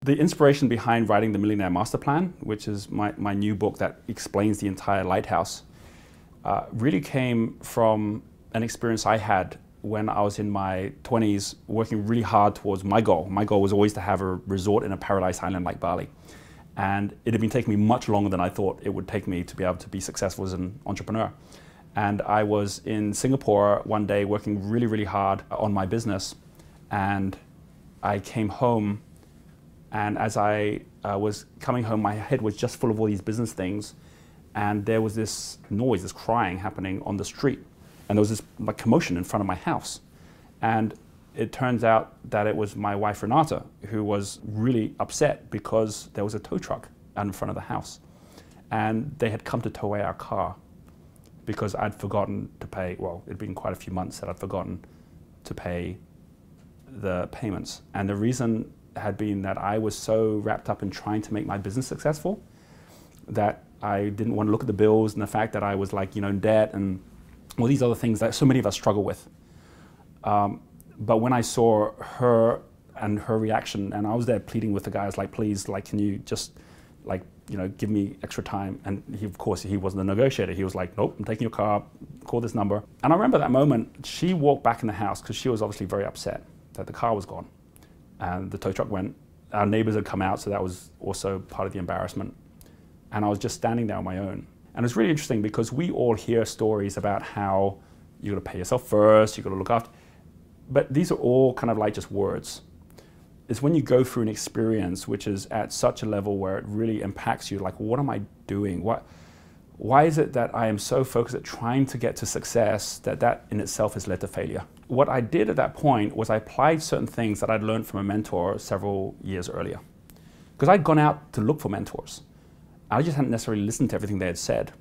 The inspiration behind writing the Millionaire Master Plan, which is my new book that explains the entire lighthouse, really came from an experience I had when I was in my 20s working really hard towards my goal. My goal was always to have a resort in a paradise island like Bali. And it had been taking me much longer than I thought it would take me to be able to be successful as an entrepreneur. And I was in Singapore one day working really, really hard on my business. And I came home, and as I was coming home, my head was just full of all these business things. And there was this noise, this crying happening on the street. And there was this like commotion in front of my house. And it turns out that it was my wife, Renata, who was really upset because there was a tow truck out in front of the house. And they had come to tow away our car because I'd forgotten to pay, well, it'd been quite a few months that I'd forgotten to pay the payments. And the reason had been that I was so wrapped up in trying to make my business successful that I didn't want to look at the bills and the fact that I was like, in debt and all these other things that so many of us struggle with. But when I saw her and her reaction, and I was there pleading with the guys, like, please, like, can you just, like, give me extra time? And he, of course, he wasn't a negotiator. He was like, nope, I'm taking your car, call this number. And I remember that moment, she walked back in the house because she was obviously very upset that the car was gone. And the tow truck went. Our neighbors had come out, so that was also part of the embarrassment. And I was just standing there on my own. And it's really interesting because we all hear stories about how you got to pay yourself first, you got to look after. But these are all kind of like just words. It's when you go through an experience which is at such a level where it really impacts you, like, what am I doing? Why is it that I am so focused at trying to get to success that in itself has led to failure? What I did at that point was I applied certain things that I'd learned from a mentor several years earlier. Because I'd gone out to look for mentors. I just hadn't necessarily listened to everything they had said.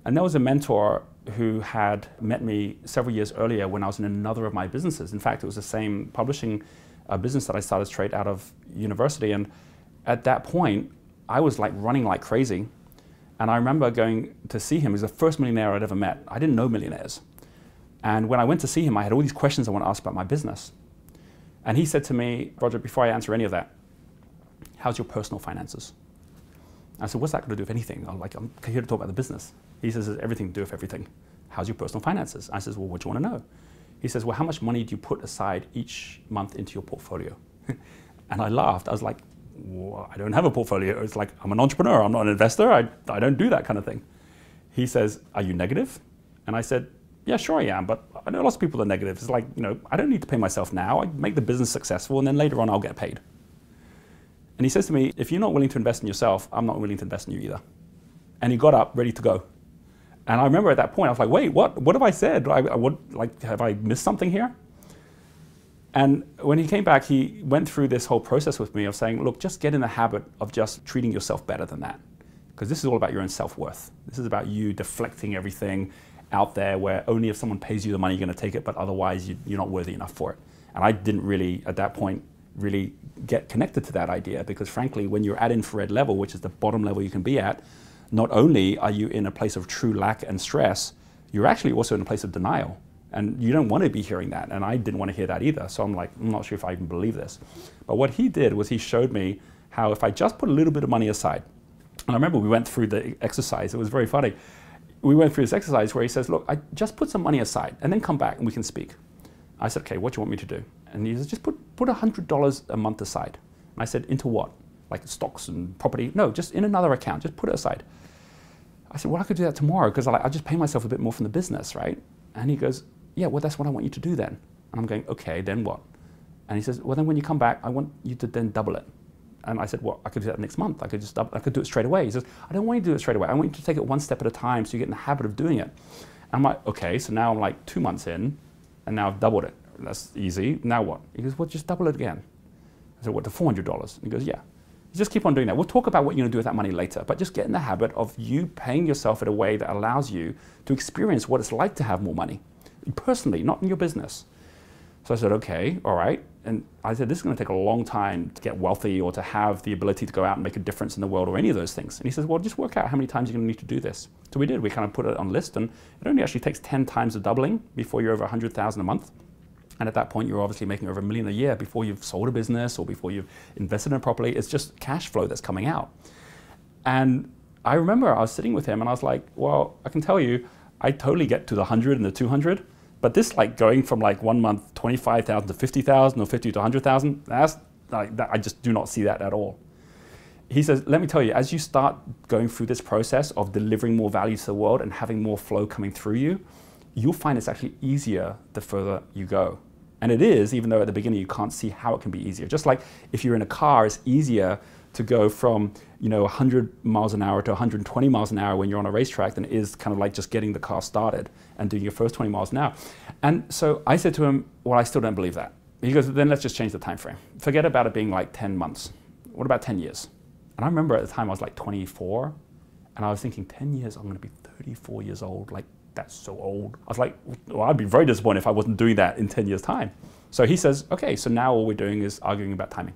And there was a mentor who had met me several years earlier when I was in another of my businesses. In fact, it was the same publishing business that I started straight out of university. And at that point, I was like running like crazy. And I remember going to see him. He was the first millionaire I'd ever met. I didn't know millionaires. And when I went to see him, I had all these questions I want to ask about my business. And he said to me, Roger, before I answer any of that, how's your personal finances? I said, what's that going to do with anything? I'm here to talk about the business. He says, it's everything to do with everything. How's your personal finances? I says, well, what do you want to know? He says, well, how much money do you put aside each month into your portfolio? And I laughed. I was like, well, I don't have a portfolio. It's like, I'm an entrepreneur. I'm not an investor. I don't do that kind of thing. He says, are you negative? And I said, yeah, sure I am. But I know lots of people are negative. It's like, I don't need to pay myself now. I make the business successful, and then later on I'll get paid. And he says to me, if you're not willing to invest in yourself, I'm not willing to invest in you either. And he got up, ready to go. And I remember at that point, I was like, wait, what have I said? Have I missed something here? And when he came back, he went through this whole process with me of saying, look, just get in the habit of just treating yourself better than that. Because this is all about your own self-worth. This is about you deflecting everything out there where only if someone pays you the money, you're going to take it, but otherwise you're not worthy enough for it. And I didn't really, at that point, really get connected to that idea, because frankly, when you're at infrared level, which is the bottom level you can be at, not only are you in a place of true lack and stress, you're actually also in a place of denial. And you don't want to be hearing that. And I didn't want to hear that either. So I'm like, I'm not sure if I even believe this. But what he did was he showed me how if I just put a little bit of money aside, and I remember we went through the exercise, it was very funny. We went through this exercise where he says, look, I just put some money aside and then come back and we can speak. I said, okay, what do you want me to do? And he says, just put $100 a month aside. And I said, into what? Like stocks and property? No, just in another account, just put it aside. I said, well, I could do that tomorrow because I'll just pay myself a bit more from the business, right? And he goes, yeah, well, that's what I want you to do then. And I'm going, okay, then what? And he says, well, then when you come back, I want you to then double it. And I said, well, I could do that next month. I could do it straight away. He says, I don't want you to do it straight away. I want you to take it one step at a time so you get in the habit of doing it. And I'm like, okay, so now I'm like 2 months in and now I've doubled it. That's easy. Now what? He goes, well, just double it again. I said, what, to $400? And he goes, yeah. Just keep on doing that. We'll talk about what you're going to do with that money later, but just get in the habit of you paying yourself in a way that allows you to experience what it's like to have more money, personally, not in your business. So I said, okay, all right. And I said, this is going to take a long time to get wealthy or to have the ability to go out and make a difference in the world or any of those things. And he says, well, just work out how many times you're going to need to do this. So we did. We kind of put it on a list, and it only actually takes 10 times the doubling before you're over 100,000 a month. And at that point, you're obviously making over $1 million a year before you've sold a business or before you've invested in it properly. It's just cash flow that's coming out. And I remember I was sitting with him and I was like, well, I can tell you, I totally get to the 100 and the 200, but this like going from like 1 month, 25,000 to 50,000 or 50 to 100,000, that's like, I just do not see that at all. He says, let me tell you, as you start going through this process of delivering more value to the world and having more flow coming through you, you'll find it's actually easier the further you go. And it is, even though at the beginning you can't see how it can be easier. Just like if you're in a car, it's easier to go from 100 miles an hour to 120 miles an hour when you're on a racetrack than it is kind of like just getting the car started and doing your first 20 miles an hour. And so I said to him, well, I still don't believe that. He goes, then let's just change the time frame. Forget about it being like 10 months. What about 10 years? And I remember at the time I was like 24, and I was thinking 10 years, I'm gonna be 34 years old. Like, that's so old. I was like, well, I'd be very disappointed if I wasn't doing that in 10 years' time. So he says, okay, so now all we're doing is arguing about timing.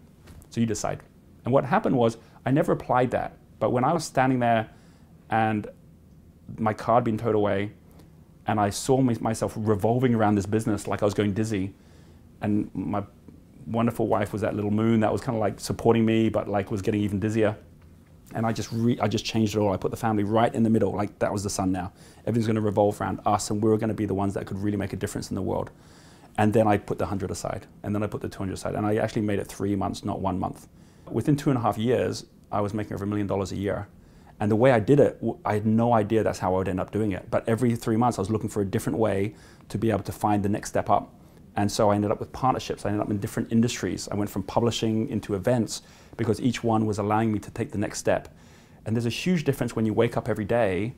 So you decide. And what happened was, I never applied that. But when I was standing there and my car had been towed away, and I saw myself revolving around this business like I was going dizzy, and my wonderful wife was that little moon that was kind of like supporting me, but like was getting even dizzier. And I just changed it all. I put the family right in the middle, like that was the sun now. Everything's going to revolve around us, and we were going to be the ones that could really make a difference in the world. And then I put the 100 aside, and then I put the 200 aside, and I actually made it 3 months, not 1 month. Within 2.5 years, I was making over $1 million a year. And the way I did it, I had no idea that's how I would end up doing it. But every 3 months, I was looking for a different way to be able to find the next step up. And so I ended up with partnerships. I ended up in different industries. I went from publishing into events because each one was allowing me to take the next step. And there's a huge difference when you wake up every day,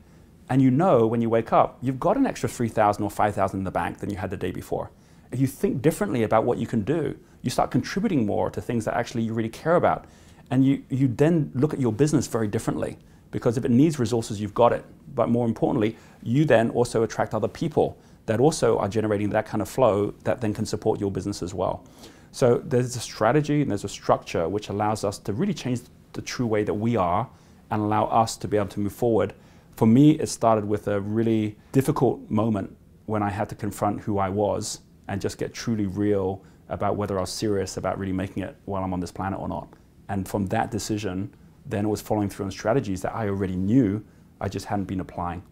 and you know when you wake up, you've got an extra 3,000 or 5,000 in the bank than you had the day before. If you think differently about what you can do, you start contributing more to things that actually you really care about. And you then look at your business very differently, because if it needs resources, you've got it. But more importantly, you then also attract other people that also are generating that kind of flow that then can support your business as well. So there's a strategy and there's a structure which allows us to really change the true way that we are and allow us to be able to move forward. For me, it started with a really difficult moment when I had to confront who I was and just get truly real about whether I was serious about really making it while I'm on this planet or not. And from that decision, then it was following through on strategies that I already knew, I just hadn't been applying.